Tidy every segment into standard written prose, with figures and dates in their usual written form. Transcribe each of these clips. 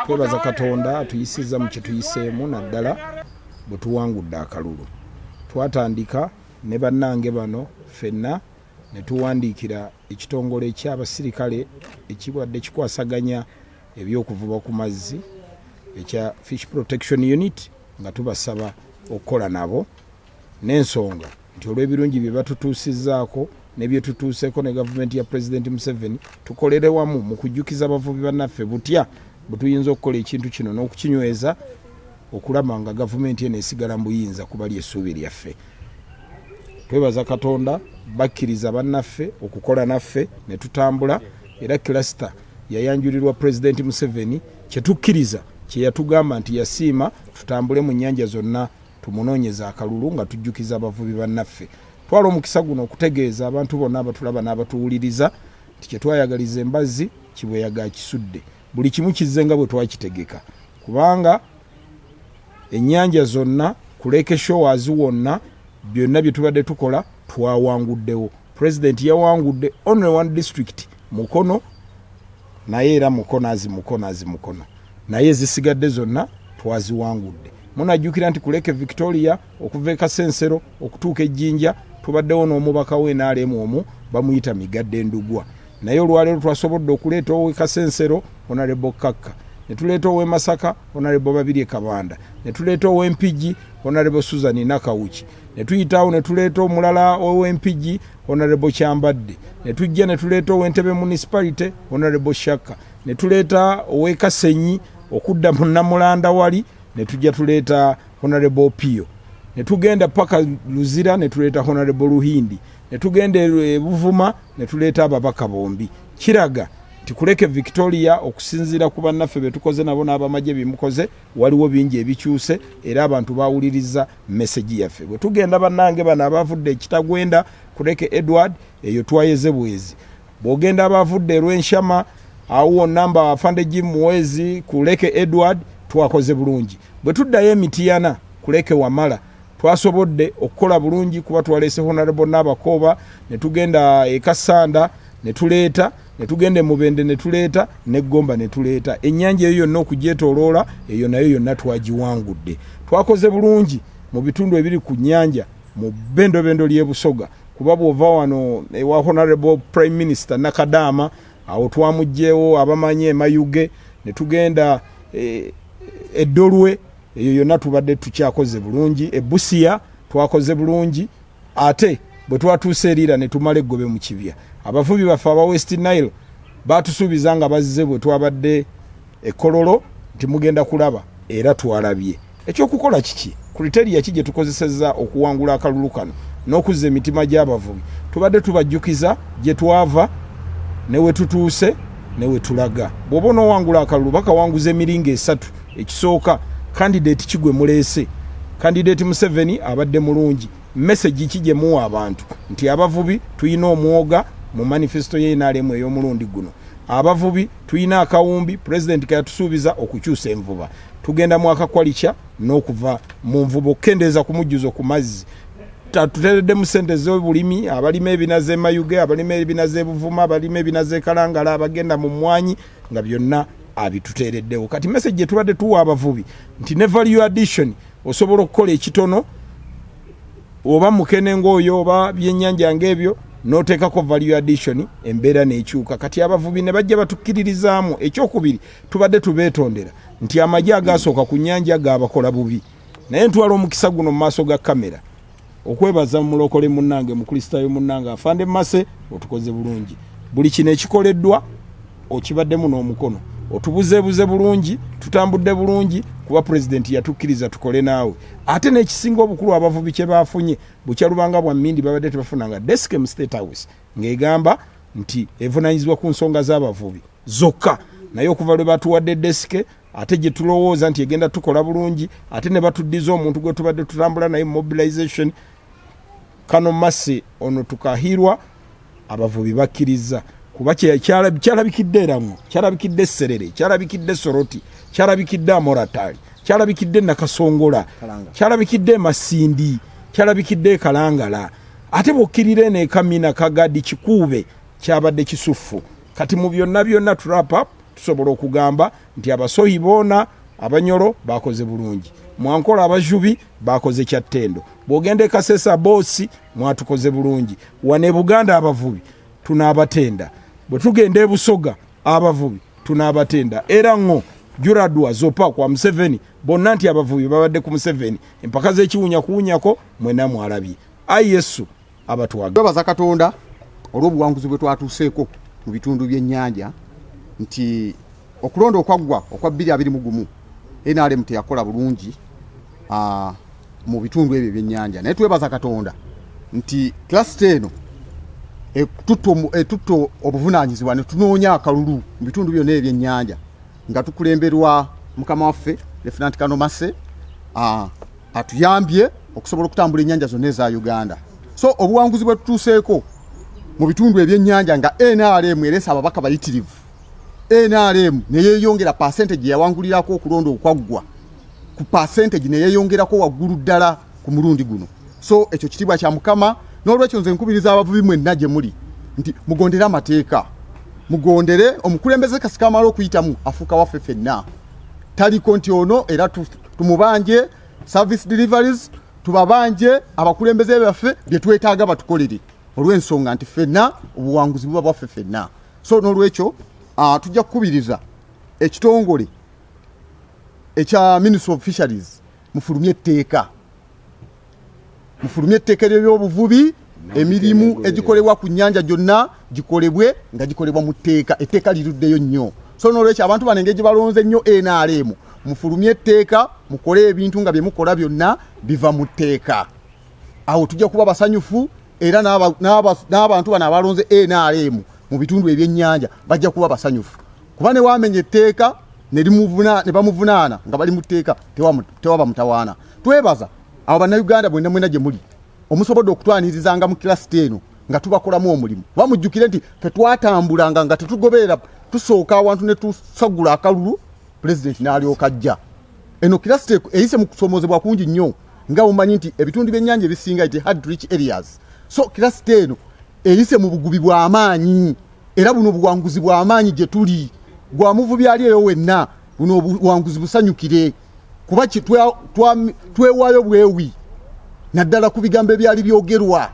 Twebaza Katonda atuyisiza mu kituyiseemu naddala bwe tuwangudde akalulu. Twatandika ne bannange bano ffenna ne tuwandiikira ekitongole eky'abasirikale ekibadde kikwasaganya ebyokuvuba ku mazzi ekya Fish Protection Unit nga tubasaba okukola nabo n'ensonga nti olw'ebirungi bye batutuusizzaako ne bye tutuuseeko ne gavumenti ya President Museveni tukolere wamu mu kujjukiza abavubi bannaffe butya bwe tuyinza okukola ekintu kino n'okukinyweza okulaba nga gavumenti eno esigala mu buyinza kuba ly'essuubi lyaffe. Twebaza Katonda bakkiriza bannaffe okukola naffe ne tutambula era Cluster yayanjulirwa President Museveni kye tukkiriza kye yatugamba nti yasiima tutambule mu nnyanja zonna tumunoonyeza akalulu nga tujjukiza abavubi bannaffe. Twala omukisa guno okutegeeza abantu bonna abatulaba n'abatuwuliriza nti kye twayagaliza embazzi kibweyaga kisudde buli kimu kizze nga bwe twakitegeka kubanga ennyanja zonna ku Lake Shores wonna byonna bye tubadde tukola twawanguddewo. President yawangudde only one district Mukono naye era Mukono naye zisigadde zonna twaziwangudde. Munajjukira nti ku Lake Victoria okuva e Kasensero okutuuka ejjinja tubaddewo n'omubaka w'NRM omu bamuyita Migadde Endugwa. Naye olwaleero twasobodde okuleeta ow'e Kasensero Honorable Kakka, ne tuleeta ow'e Masaka Honorable Babirye Kabanda, ne tuleeta ow'e Mpigi Honorable Susan Nakawuki, ne tuyitawo ne tuleeta omulala ow'e Mpigi Honorable Kyambadde, ne tujja ne tuleeta ow'e Ntebe Municipality Honorable Shaka, ne tuleeta ow'e Kasenyi okudda mu Namulanda wali ne tujja tuleeta Honorable Pio, ne tugenda paka Luzira ne tuleeta Honorable Ruhindi, ne tugenda e Buvuma ne tuleeta ababaka bombi. Kiraga nti ku Lake Victoria okusinziira ku bannaffe be tukoze nabo n'abamagye bimukoze waliwo bingi ebikyuse era abantu bawuliriza message yaffe. Bwe tugenda bannange bano abavudde ekitagwenda ku Lake Edward eyo twayeze bwezi. Bw'ogenda abavudde Rwenshama awo namba afande Jim Mwezi ku Lake Edward twakoze bulungi. Bwe tuddayo Emitiyana ku Lake Wamala twasobodde okukola bulungi kuba twaleese Honorable Nabakoba ne tugenda e Kasanda ne tuleeta ne tugende Mubende ne tuleeta ne Gomba ne tuleeta ennyanja eyo yonna okugyetooloola eyo nayo yonna twagiwangudde. Twakoze bulungi mu bitundu ebiri ku nnyanja mu bendobendo ly'e Busoga kuba bw'ova wano ewa Honorable Prime Minister Nakadaama awo twamugjeewo abamanyi e Mayuge ne tugenda Eddolwe eyo yonna tubadde tukyakoze bulungi. Ebusia twakoze bulungi ate bwe twatuuse eriira ne tumala eggobe mu kibya. Abavubi baffe aba West Nile batusuubiza nga bazze bwe twabadde Kololo nti mugenda kulaba era twalabye. Ekyokukola kiki kriteria ki gye tukozesezza okuwangula akalulu kano n'okuzza emitima gy'abavubi tubadde tubajjukiza gye twava ne we tutuuse ne we tulaga. Bw'oba onoowangula akalulu bakawanguza emiringo esatu. Ekisooka candidate kigwe muleese. Candidate Museveni abadde mulungi. Message ki gye muwa abantu nti abavubi tuyina omwoga mu manifesto ye NRM ey'omulundi guno. Abavubi tuyina akawumbi President kayatusuubiza okukyusa envuba. Tugenda mu akakwalica n'okuva mu nvuba okkendeeza ku mujjuzo ku mazzi. Tuteredde mu ssente z'obulimi abalima ebinaze Mayuge, abalima ebinaze Buvuma, abalima ebinaze Kalangala, abagenda mu mmwanyi nga byonna abituteereddewo. Kati message gye tubadde tuwa abavubi nti ne value addition osobola okukola ekitono oba mukene ng'oyo oba byennyanja ng'ebyo n'oteekako value addition embeera n'ekyuka. Kati abavubi ne bajja batukkiririzaamu. Ekyokubiri tubadde tubeetondera nti amagye agaasooka ku nnyanja gaabakola bubi. Naye ntwala omukisa guno mu maaso ga kamera okwebaza mulokole munnange mukristaayo munnange afande Mase otukoze bulungi. Buli kino ekikoleddwa okibaddemu n'omukono otubuzeebuze bulungi tutambudde bulungi kuba President yatukkiriza tukole naawe. Ate n'ekisinga obukulu abavubi kye baafunye bukyalubanga bwa mmindi babadde tebafunanga desk mu State House ng'egamba nti evunaanyizibwa ku nsonga z'abavubi zokka. Naye okuva lwe batuwadde desk ate gye tulowooza nti egenda tukola bulungi ate ne batuddiza omuntu gwe tubadde tutambula naye mobilization Kano Mase ono tukahirwa abavubi bakkiriza kuba kyalabikidde Eramu, kyalabikidde Serere, kyalabikidde Soroti, kyalabikidde Amoratali, kyalabikidde Nakasongola, kyalabikidde Masindi, kyalabikidde Kalangala. Ate bokkirire ne Kamina Kagadi Kikuube kyabadde kisufu kati mu byonna tulapa tusobola okugamba nti abasoyi boona abanyolo bakoze bulungi, mwankola abajubi bakoze kyattendo, bwogende Kasesa bosi mwatukoze bulungi, wane Buganda abavubi tunaabatenda, bwe tugenda e Busoga abavubi tunaabatenda, era ngo Juradwa Zopa kwa Museveni bonna nti abavubi babadde ku Museveni empaka z'ekiwunya kuwunyako mwena mwalabye. Ayi Yesu abatwaga. Twebaza Katonda olw'obuwanguzi bwe twatuuseeko mu bitundu by'ennyanja nti okulonda okwaggwa okwa 2021 NRM teyakola bulungi mu bitundu ebyo by'ennyanja, naye twebaza Katonda nti klasita eno tutto obuvunaanyizibwa ne tunoonya akalulu mu bitundu byonna ebyennyanja nga tukulemberwa mukama waffe Lieutenant Colonel Masse atuyambye okusobola okutambula ennyanja zonna eza Uganda. So obuwanguzi bwe tutuuseeko mu bitundu ebyennyanja nga NRM eresa ababaka bayitirivu, NRM ne yeeyongera percentage yawangulirako okulonda okwaggwa ku percentage ne yeeyongerako waggulu ddala ku mulundi guno. So ekyo kitibwa kya mukama, n'olwekyo nze nkubiriza abavubi mwenna gye muli nti mugondere amateeka, mugondere omukulembeze kasika amala okuyitamu afuuka waffe ffenna, taliko nti ono era tumubanje service deliveries, tubabanje abakulembeze baffe bye twetaaga batukolere olw'ensonga nti ffenna obuwanguzi buba bwaffe ffenna. So n'olwekyo tujja kukubiriza ekitongole ekya Ministry of Fisheries mufulumye etteeka, mufulumye etteeka ly'obuvubi, emirimu egikolebwa ku nnyanja gyonna gikolebwe nga gikolebwa mu tteeka, etteeka liruddeyo nnyo. So n'olwekyo abantu bano engeri gye balonze nnyo NRM, mufulumye etteeka, mukole ebintu nga bye mukola byonna biva mu tteeka. Awo tujja kuba basanyufu, era n'abantu bano abalonze NRM mu bitundu ebyennyanja bajja kuba basanyufu, kuba ne wamenya etteeka ne bamuvunaana nga bali mu tteeka tewaba mutawaana. Twebaza abo bannayuganda mwenna gye muli omusobodde okutwanirizanga mu kilasita eno nga tubakolamu omulimu. Bamujjukire nti fe twatambulanga nga tetugoberera, tusooka awantu ne tusagula akalulu, pulezidenti n'alyoka ajja. Eno kilasita eyise mu kusomozebwa kungi nnyo, nga mumanyi nti ebitundu by'ennyanja ebisinga iti hard to reach areas. So kilasita eno eyise mu bugubi bw'amaanyi, era buno obuwanguzi bw'amaanyi gye tuli, gwa muvubi ali eyo wenna buno obuwanguzi busanyukire, kuba twewaayo bwewi naddala ku bigambo ebyali byogerwa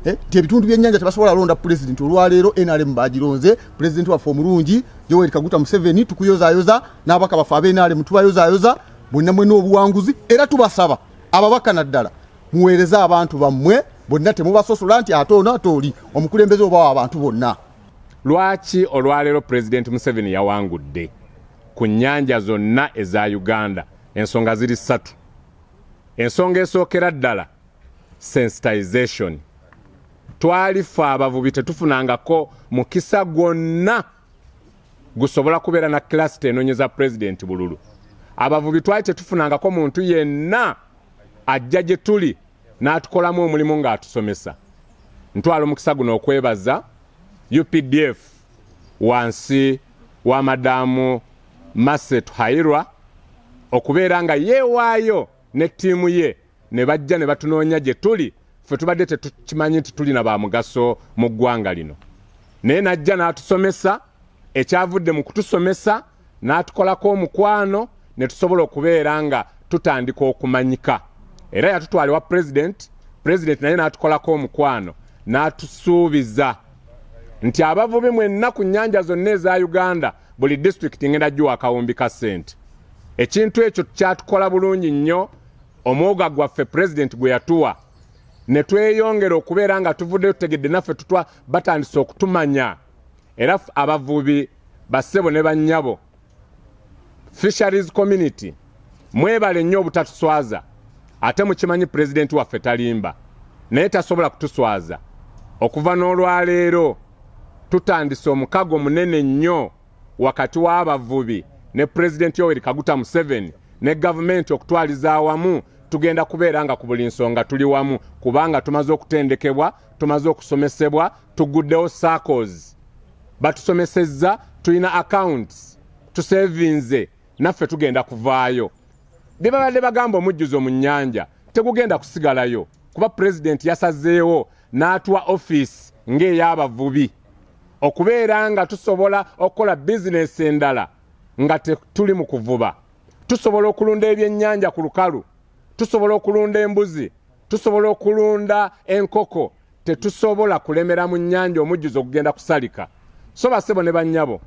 nti ebitundu by'ennyanja tebasobola londa pulezidenti. Olwaleero NRM bagironze, pulezidenti waffe omulungi Yoweri Kaguta Museveni tukuyozaayoza, n'ababaka baffe ab'e NRM tubayozaayoza, bonna mwenna obuwanguzi, era tubasaba ababaka naddala muweereze abantu bammwe bonna, temubasosola nti ate ono ate oli, omukulembeze obawa abantu bonna. Lwaki olwaleero pulezidenti Museveni yawangudde ku nnyanja zonna eza Uganda? Ensonga ziri 3. Ensonga esookera ddala sensitization. Twalifa abavubi tetufunangako mukisa gwonna gusobola kubeera na kilasita enoonyeza pulezidenti bululu. Abavubi twali tetufunangako muntu yenna ajja gye tuli n'atukolamu omulimu ng'atusomesa. Ntwala omukisa guno okwebaza UPDF wansi wa Madamu Maset Hairwa okubeera nga yeewaayo ne ttiimu ye ne bajja ne batunoonya gye tuli, ffe tubadde tetukimanyi nti tulina ba mugaso mu ggwanga lino. Naye najja n'atusomesa, ekyavudde mu kutusomesa n'atukolako omukwano ne tusobola okubeera nga tutandika okumanyika. Era yatutwala wa pulezidenti naye n'atukolako omukwano n'atusuubiza nti abavubi mwenna ku nnyanja zonna eza Uganda buli disitulikiti ngenda giwa akawumbi ka ssente. Ekintu ekyo kyatukola bulungi nnyo, omwoga gwaffe pulezidenti gwe yatuwa ne tweyongera okubeera nga tuvuddeyo tutegedde naffe batandise okutumanya. Era abavubi bassebo ne bannyabo, fisheries community, mwebale nnyo obutatuswaza. Ate mukimanyi pulezidenti waffe talimba, naye tasobola kutuswaza. Okuva n'olwaleero tutandise omukago munene nnyo wakati w'abavubi ne pulezidenti Yoweri Kaguta Museveni ne gavumenti okutwaliza awamu. Tugenda kubeera nga ku buli nsonga tuli wamu, kubanga tumaze okutendekebwa, tumaze okusomesebwa, tuguddewo circles, batusomesezza, tulina accounts, tusevinze, naffe tugenda kuvaayo. Bye babadde bagamba omujjuzo mu nnyanja tegugenda kusigalayo, kuba pulezidenti yasazeewo n'atuwa office ng'ey'abavubi. okubeera nga tusobola okukola bizinesi endala nga tuli mu kuvuba. Tusobola okulunda ebyennyanja ku lukalu, tusobola okulunda embuzi, tusobola okulunda enkoko, tetusobola kulemera mu nnyanja omujjuzo okugenda kusalika. So basebo ne bannyabo,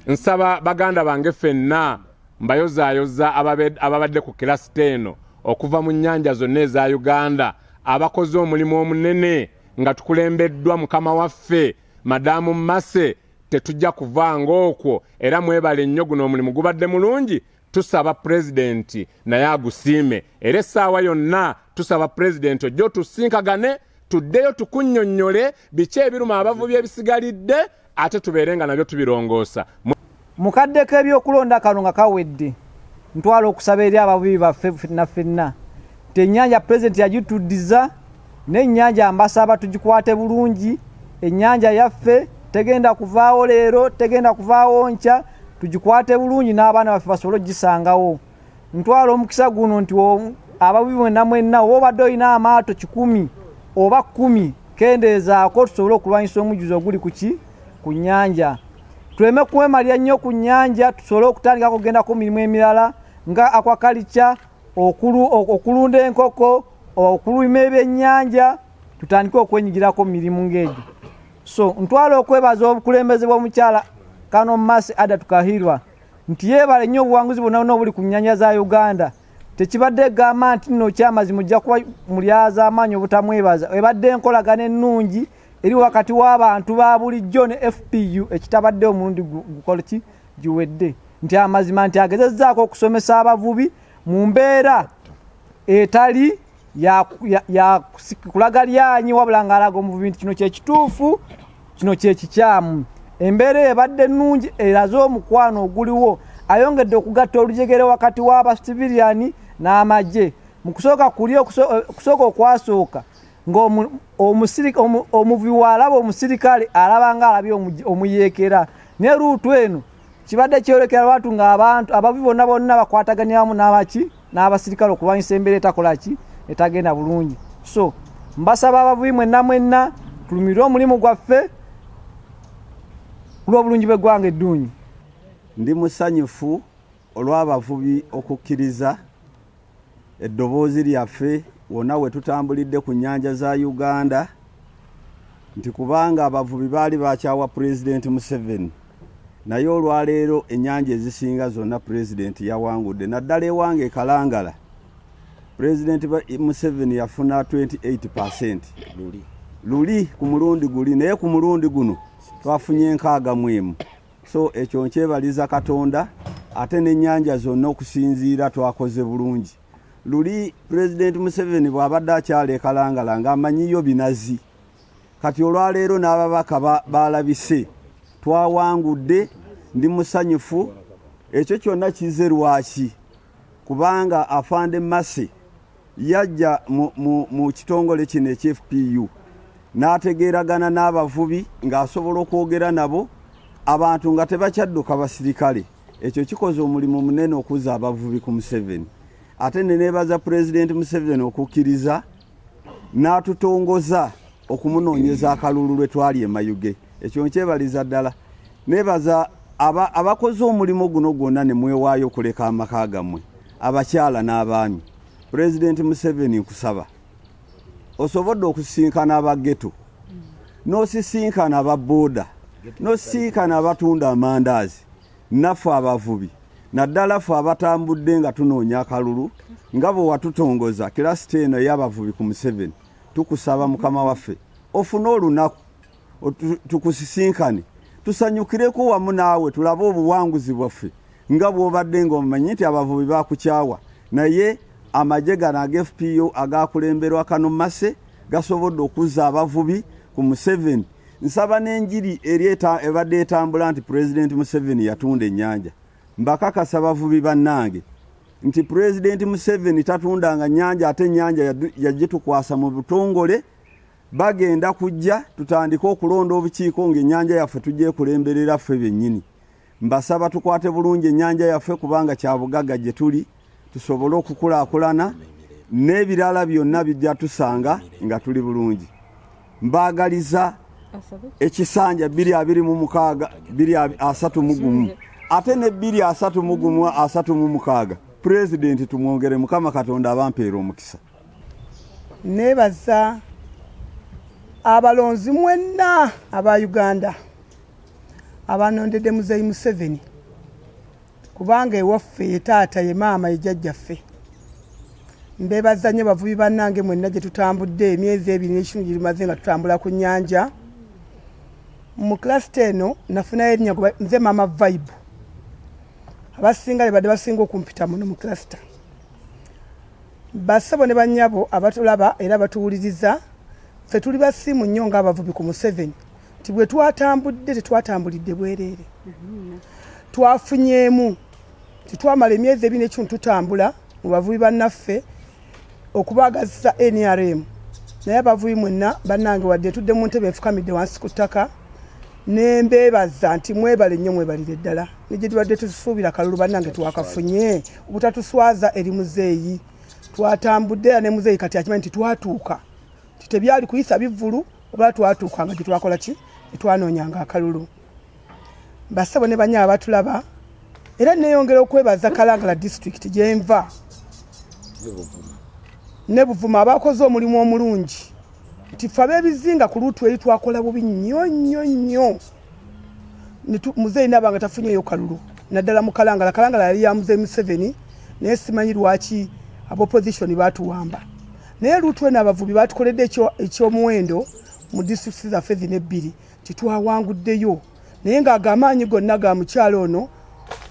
nsaba baganda bange ffenna mbayozaayoza ababadde ku kilasite eno okuva mu nnyanja zonna eza Uganda, abakoze omulimu omunene nga tukulembeddwa mukama waffe Madamu Masse, tetujja kuvanga okwo, era mwebale nnyo guno omulimu gubadde mulungi. Tusaba President naye agusiime, era essaawa yonna tusaba President ojjo tusinkagane, tuddeyo tukunnyonnyole biki ebiruma abavubi ebisigalidde, ate tubeere nga nabyo tubirongoosa. Mukadde k'ebyokulonda kano nga kawedde, ntwala okusaba eri abavubi baffe ffenna nti ennyanja President yagituddiza, n'ennyanja mbasaba tugikwate bulungi. Ennyanja yaffe tegenda kuvaawo leero, tegenda kuvaawo nkya, tugikwate bulungi n'abaana baffe basobole ogisangawo. Ntwala omukisa guno nti abavubi mwenna oba obadde olina amaato 100 oba 10, kendeezaako tusobole okulwanyisa omujjuzo oguli ku nnyanja. Tuleme kwemalira nnyo ku nnyanja, tusobole okutandikako okugenda ku mirimu emirala nga aquaculture, okulunda enkoko, okulima ebyennyanja, tutandike okwenyigirako mu mirimu ng'egyo. So ntwala okwebaza obukulembeze bw'omukyala Kano Masse Ada Tukahirwa nti yeebale nnyo obuwanguzi bwonna obuli ku nnyanja za Uganda. Tekibadde gamba nti nno kyamazima ojja kuba mulyaza amaanyi obutamwebaza. Ebadde enkolagana ennungi eri wakati w'abantu ba bulijjo ne FPU ekitabadde omulundi gukoleki giwedde. Nti amazima nti agezezzaako okusomesa abavubi mu mbeera etali ya kulaga lyanyi, wabula ng'alaga omuvubi nti kino kyekituufu, kino kyekikyamu. Embeera ebadde ennungi eraze omukwano oguliwo, ayongedde okugatta olujegere wakati w'abasiviliani n'amagye. Mu kusooka kuli okusooka okwasooka ng'omuvubi w'alaba omusirikale alaba ng'alabye omuyeekera. Ne luutu eno kibadde kyolekera lwatu ng'abantu abavubi bonna bakwataganya wamu n'abasirikale okulwanyisa embeera etakolaki etagenda bulungi. So mbasaba abavubi mwenna tulumire omulimu gwaffe olw'obulungi bw'eggwanga eddungi. Ndi musanyufu olw'abavubi okukkiriza eddoboozi lyaffe wonna we tutambulidde ku nnyanja za Uganda, nti kubanga abavubi baali bakyawa President Museveni, naye olwaleero ennyanja ezisinga zonna President yawangudde. Naddala ewange Kalangala President Museveni yafuna 28% luli ku mulundi guli, naye ku mulundi guno twafunye 61. So ekyo nkyebaliza Katonda, ate n'ennyanja zonna okusinziira twakoze bulungi. Luli President Museveni bw'abadde akyala e Kalangala ng'amanyiyo binazi, kati olwaleero n'ababaka balabise twawangudde. Ndi musanyufu, ekyo kyonna kize lwaki? Kubanga Afande Masse yajja mu kitongole kino eky'FPU n'ategeeragana n'abavubi ng'asobola okwogera nabo, abantu nga tebakyadduka basirikale. Ekyo kikoze omulimu munene okuza abavubi ku Museveni. Ate ne neebaza President Museveni okukkiriza n'atutongoza okumunoonyeza akalulu lwe twali e Mayuge. Ekyo nkyebaliza ddala. Neebaza abakoze omulimu guno gwonna ne mwewaayo okuleka amaka gammwe, abakyala n'abaami. President Museveni nkusaba osobodde okusisinkana abageto, n'osisinkana ababooda, n'osisinkana abatunda amandaazi, naffe abavubi, naddala ffe abatambudde nga tunoonya akalulu nga bwe watutongoza kilasite eno ey'abavubi ku Museveni. Tukusaba Mukama waffe ofune olunaku tukusisinkane, tusanyukireko wamu naawe, tulabe obuwanguzi bwaffe nga bw'obadde ng'omanyi nti abavubi bakukyawa, naye amagye gano aga-FPU agakulemberwa Kano Masse gasobodde okuzza abavubi ku Museveni. Nsaba n'enjiri ebadde etambula nti President Museveni yatunda ennyanja. Mbakakasa abavubi bannange nti President Museveni tatundanga nnyanja, ate ennyanja yagitukwasa mu butongole. Bagenda kujja tutandike okulonda obukiiko ng'ennyanja yaffe tugyeekulemberera ffe bennyini. Mbasaba tukwate bulungi ennyanja yaffe kubanga kya bugagga gye tuli, tusobole okukulaakulana n'ebirala byonna bijja tusanga nga tuli bulungi. Mbaagaliza ekisanja 226 231 ate ne 231 36 president tumwongere mukama katonda abampeera omukisa. Nebaza abalonzi mwenna aba Uganda abanondedde Muzeeyi Museveni kubanga ewaffe ye taata ye maama ye jjajjaffe. Mbebaza nnyo bavubi bannange mwenna gye tutambudde emyezi 2 n'ekitundu girimaze nga tutambula ku nnyanja. Mu klasita eno nafunayo erinnya nze Mama Vibe. Abasinga be badde basinga okumpita muno mu klasita. Basabo ne bannyabo abatulaba era batuwuliriza ffe tuli basimu nnyo ng'abavubi ku Museveni nti bwe twatambudde tetwatambulidde bwereere. Twafunyeemu titwamala emyezi 2 n'ekitundu tutambula mu bavubi bannaffe okubaagazisa NRM. Naye abavubi mwenna bannange wadde tudde mu ntebe enfukamidde wansi ku ttaka nembeebaza nti mwebale nnyo mwebalire ddala negye tubadde tusuubira kalulu bannange twakafunye obutatuswaza eri Muzeeyi. Twatambudde era ne Muzeeyi kati akimanyi nti twatuuka tebyali kuyisa bivvulu oba twatuuka nga gye twakola ki etwanoonyanga akalulu. Basabo ne banyaba batulaba era neyongera okwebaza Kalangala district gyenva ne Buvuma abakoze omulimu omulungi nti ffe ab'ebizinga ku luutu eri twakola bubi nnyo. Muzeeyi nabanga tafunyeyo kalulu naddala mu Kalangala. Kalangala yali ya Muzeeyi Museveni naye simanyi lwaki ab'opposition batuwamba. Naye luutu eno abavubi batukoledde ekyomuwendo mu district zaffe zino 2 titwawanguddeyo naye ng'agamaanyi gonna ga mukyalo ono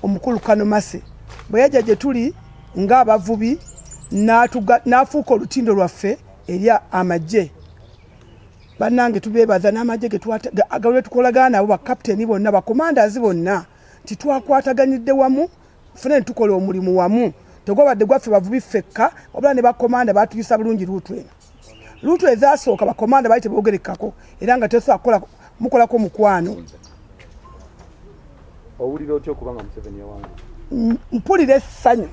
omukulu Kano Mase bwe yajja gye tuli ng'abavubi n'afuuka olutindo lwaffe eri amagye. Bannange tubeebaza n'amagye ge tukolagana nabo bakapiteeni bonna bakomandazi bonna nti twakwataganidde wamu fune tukola omulimu wamu tegwabadde gwaffe bavubi ffekka wabula ne bakomanda batuyisa bulungi luutu eno. Luutu ezaasooka bakomanda baali teboogerekako era nga tesobola mukolako mukwano. Owulira otya okubanga Museveni yawangu? Mpulira essanyu